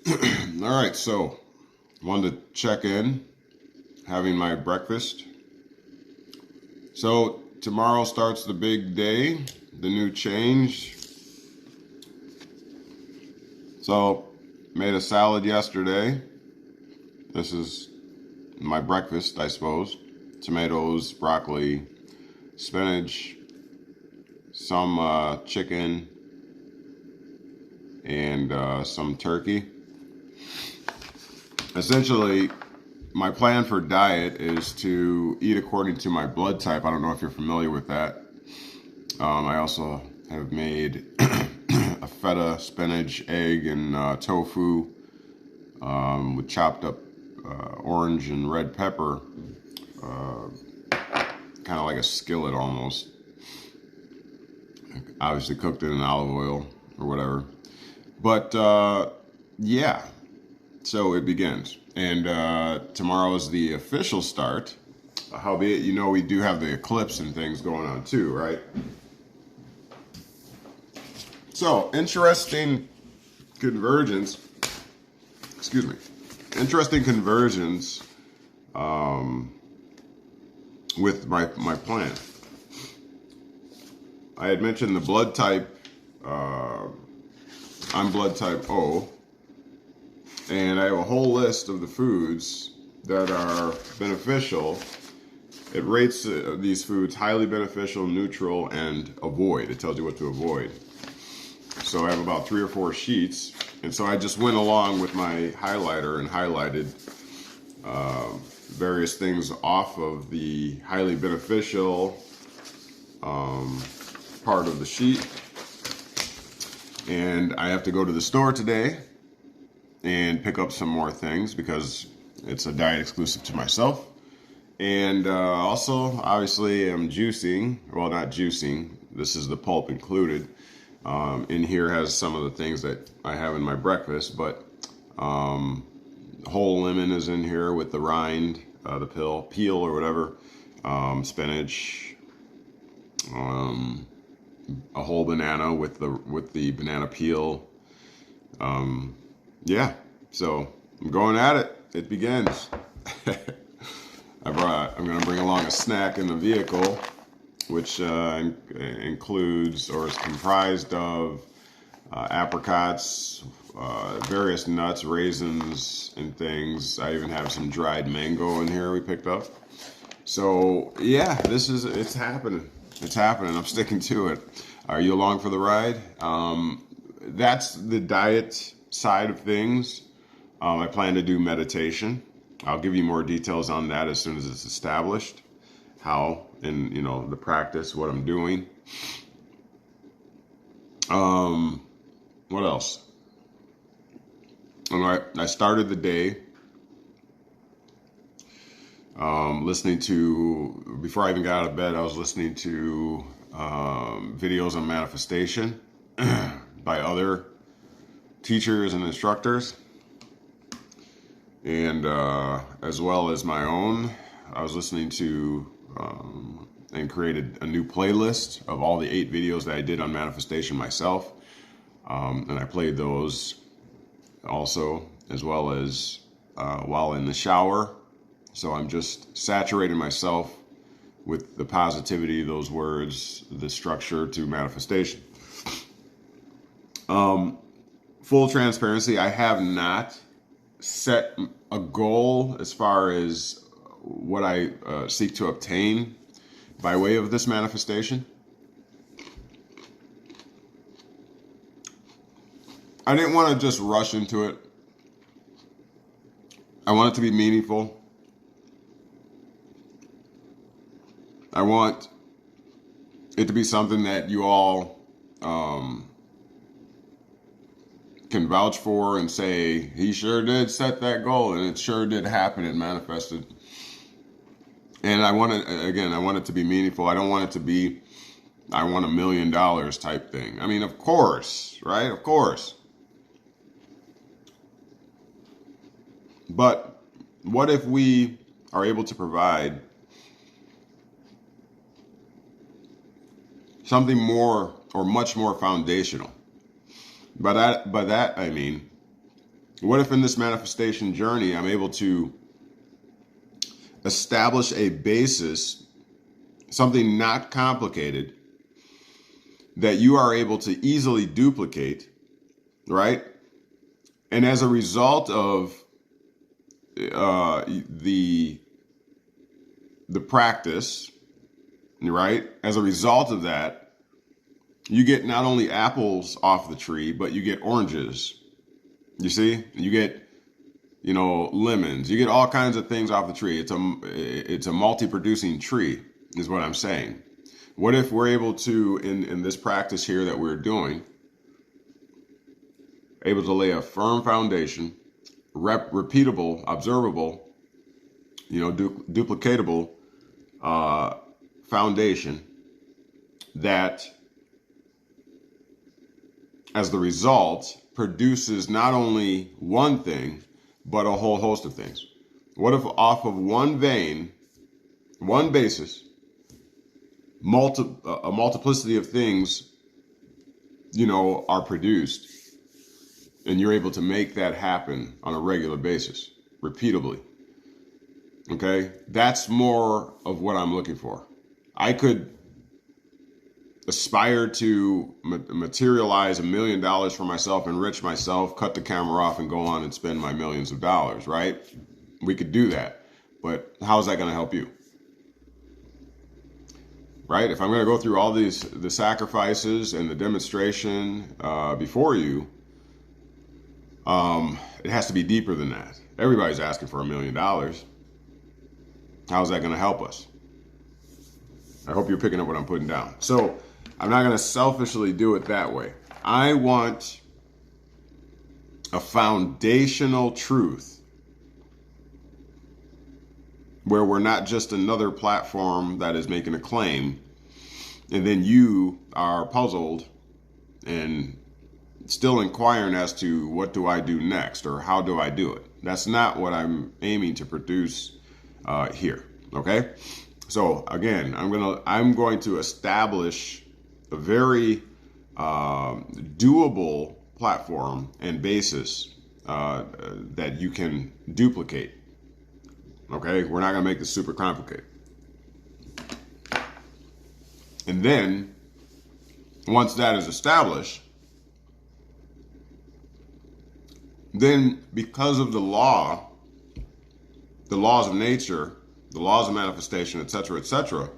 All right, so wanted to check in, having my breakfast. So tomorrow starts the big day, the new change. So made a salad yesterday. This is my breakfast, I suppose. Tomatoes, broccoli, spinach, some chicken, and some turkey. Essentially, my plan for diet is to eat according to my blood type. I don't know if you're familiar with that. I also have made a feta, spinach, egg, and tofu with chopped up orange and red pepper, kind of like a skillet almost. Obviously cooked it in olive oil or whatever. But yeah, so it begins. And tomorrow is the official start. Howbeit, you know, we do have the eclipse and things going on too, right? So, interesting convergence. Excuse me. Interesting convergence with my plan. I had mentioned the blood type. I'm blood type O. And I have a whole list of the foods that are beneficial. It rates these foods highly beneficial, neutral, and avoid. It tells you what to avoid. So I have about 3 or 4 sheets. And so I just went along with my highlighter and highlighted various things off of the highly beneficial part of the sheet. And I have to go to the store today and pick up some more things because it's a diet exclusive to myself. And also, obviously, I'm juicing. Well, not juicing. This is the pulp included. In here has some of the things that I have in my breakfast, but whole lemon is in here with the rind, the peel or whatever, spinach, a whole banana with the banana peel. Yeah, so I'm going at it. It begins. I'm going to bring along a snack in the vehicle, which includes or is comprised of apricots, various nuts, raisins, and things. I even have some dried mango in here we picked up. So yeah, it's happening. It's happening. I'm sticking to it. Are you along for the ride? That's the diet side of things. I plan to do meditation. I'll give you more details on that as soon as it's established. How and the practice, what I'm doing. What else? All right, I started the day listening to, before I even got out of bed, I was listening to videos on manifestation by other teachers and instructors, and as well as my own. I was listening to and created a new playlist of all the 8 videos that I did on manifestation myself, and I played those also, as well as while in the shower. So I'm just saturating myself with the positivity, those words, the structure to manifestation. Full transparency, I have not set a goal as far as what I seek to obtain by way of this manifestation. I didn't want to just rush into it. I want it to be meaningful. I want it to be something that you all can vouch for and say, he sure did set that goal and it sure did happen. It manifested. And I want it to be meaningful. I don't want it to be, I want $1 million type thing. I mean, of course, right? Of course. But what if we are able to provide something more or much more foundational? By that I mean What if in this manifestation journey, I'm able to establish a basis, something not complicated, that you are able to easily duplicate, right? And as a result of the practice, right? As a result of that, you get not only apples off the tree, but you get oranges. You see? You get, lemons. You get all kinds of things off the tree. It's a multi-producing tree, is what I'm saying. What if we're able to, in this practice here that we're doing, able to lay a firm foundation, repeatable, observable, duplicatable foundation that, as the result, produces not only one thing, but a whole host of things. What if off of one vein, one basis, a multiplicity of things, are produced, and you're able to make that happen on a regular basis, repeatably. Okay? That's more of what I'm looking for. I could aspire to materialize $1 million for myself, enrich myself, cut the camera off, and go on and spend my millions of dollars, right? We could do that. But how is that going to help you? Right? If I'm going to go through all the sacrifices and the demonstration before you, it has to be deeper than that. Everybody's asking for $1 million. How's that going to help us? I hope you're picking up what I'm putting down. So I'm not going to selfishly do it that way. I want a foundational truth where we're not just another platform that is making a claim, and then you are puzzled and still inquiring as to what do I do next or how do I do it. That's not what I'm aiming to produce here. Okay? So again, I'm going to establish a very doable platform and basis that you can duplicate. Okay, we're not going to make this super complicated. And then, once that is established, then because of the laws of nature, the laws of manifestation, etc.,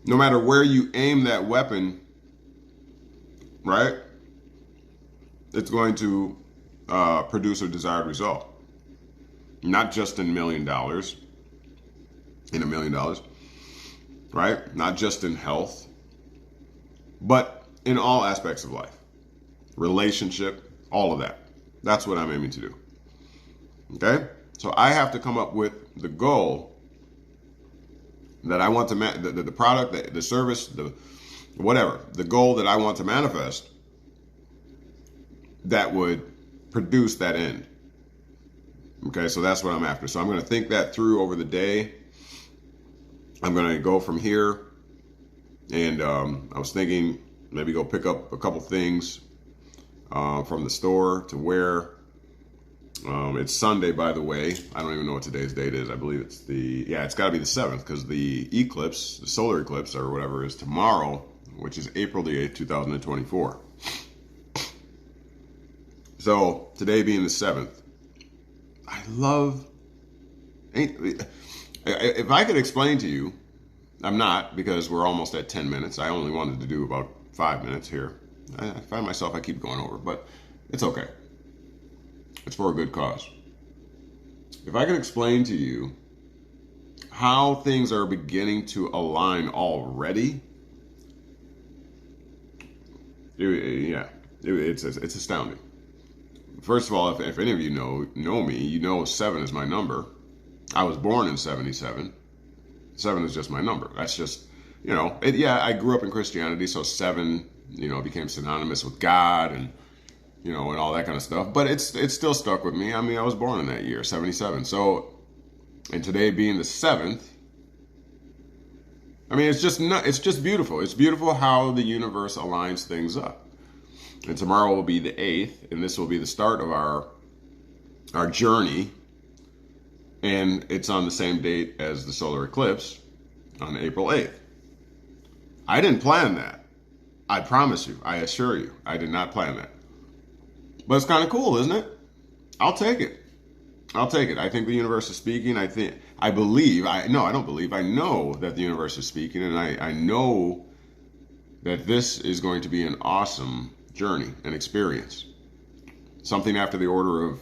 no matter where you aim that weapon, right, it's going to produce a desired result. Not just in $1 million, right? Not just in health, but in all aspects of life. Relationship, all of that. That's what I'm aiming to do. Okay? So I have to come up with the goal that I want to, the product, the service, the whatever, the goal that I want to manifest that would produce that end. Okay, so that's what I'm after. So I'm going to think that through over the day. I'm going to go from here, and I was thinking maybe go pick up a couple things from the store to wear. It's Sunday, by the way. I don't even know what today's date is. I believe it's it's got to be the 7th, because the eclipse, the solar eclipse or whatever, is tomorrow, which is April the 8th, 2024. So today being the 7th, I love, if I could explain to you, I'm not, because we're almost at 10 minutes. I only wanted to do about 5 minutes here. I find myself, I keep going over, but it's okay. It's for a good cause. If I could explain to you how things are beginning to align already, it's astounding. First of all, if any of you know me, you know 7 is my number. I was born in 77. 7 is just my number. That's just, I grew up in Christianity, so 7, became synonymous with God and, and all that kind of stuff. But it's still stuck with me. I mean, I was born in that year, 77. So, and today being the 7th, I mean, it's just beautiful. It's beautiful how the universe aligns things up. And tomorrow will be the 8th, and this will be the start of our journey. And it's on the same date as the solar eclipse on April 8th. I didn't plan that. I promise you, I assure you, I did not plan that. But it's kind of cool, isn't it? I'll take it. I'll take it. I think the universe is speaking. I don't believe. I know that the universe is speaking, and I know that this is going to be an awesome journey, an experience. Something after the order of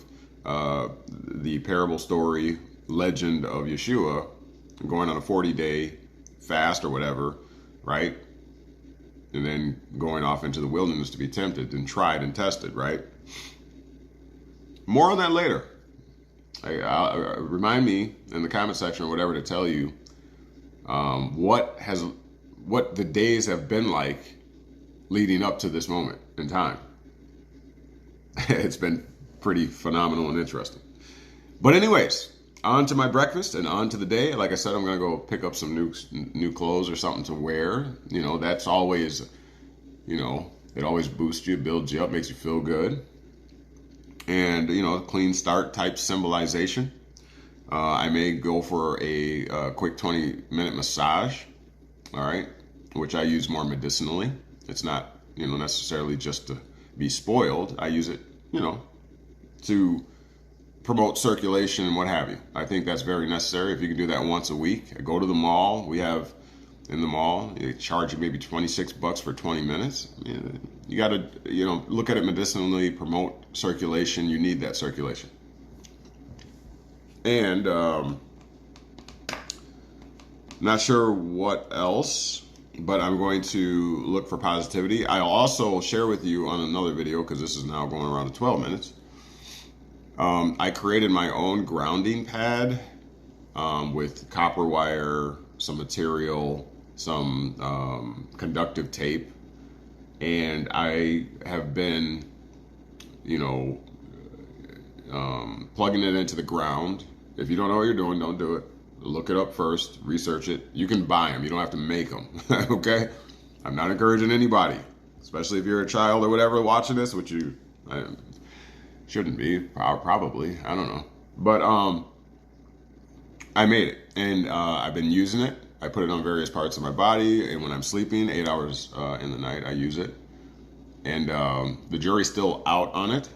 the parable story, legend of Yeshua, going on a 40-day fast or whatever, right? And then going off into the wilderness to be tempted and tried and tested, right? More on that later. Remind me in the comment section or whatever to tell you what the days have been like leading up to this moment in time. It's been pretty phenomenal and interesting. But anyways, on to my breakfast and on to the day. Like I said, I'm going to go pick up some new clothes or something to wear. You know, that's always, you know, it always boosts you, builds you up, makes you feel good. And, you know, clean start type symbolization. I may go for a quick 20-minute massage, all right, which I use more medicinally. It's not, you know, necessarily just to be spoiled. I use it, you know, to promote circulation and what have you. I think that's very necessary. If you can do that once a week, I go to the mall. We have in the mall, they charge you maybe $26 for 20 minutes. You got to, you know, look at it medicinally, promote circulation. You need that circulation. And not sure what else, but I'm going to look for positivity. I'll also share with you on another video, because this is now going around to 12 minutes. I created my own grounding pad with copper wire, some material, some conductive tape, and I have been, you know, plugging it into the ground. If you don't know what you're doing, don't do it. Look it up first, research it. You can buy them, you don't have to make them. Okay? I'm not encouraging anybody, especially if you're a child or whatever watching this, which you shouldn't be, probably, I don't know. But I made it, and I've been using it. I put it on various parts of my body, and when I'm sleeping, 8 hours in the night, I use it. And the jury's still out on it,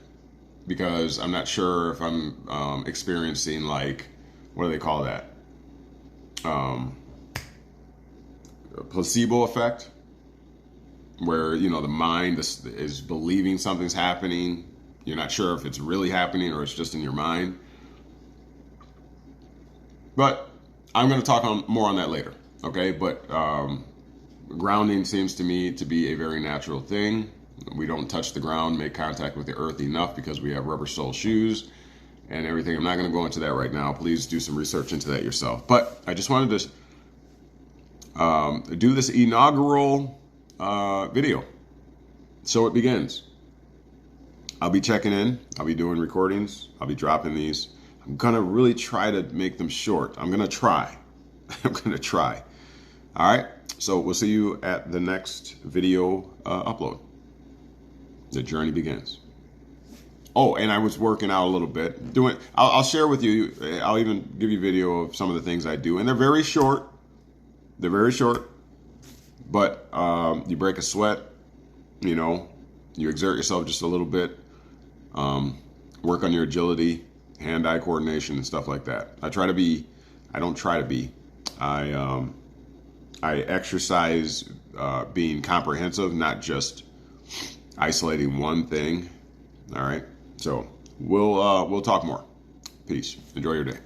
because I'm not sure if I'm experiencing, like, what do they call that? Placebo effect, where, you know, the mind is believing something's happening. You're not sure if it's really happening or it's just in your mind. But I'm going to talk more on that later, okay? But grounding seems to me to be a very natural thing. We don't touch the ground, make contact with the earth enough because we have rubber sole shoes and everything. I'm not going to go into that right now. Please do some research into that yourself. But I just wanted to do this inaugural video. So it begins. I'll be checking in. I'll be doing recordings. I'll be dropping these. I'm going to really try to make them short. I'm going to try. I'm going to try. All right. So we'll see you at the next video upload. The journey begins. Oh, and I was working out a little bit. I'll share with you. I'll even give you video of some of the things I do. And they're very short. They're very short. But you break a sweat. You know, you exert yourself just a little bit. Work on your agility, hand-eye coordination, and stuff like that. I exercise being comprehensive, not just isolating one thing. All right. So we'll talk more. Peace. Enjoy your day.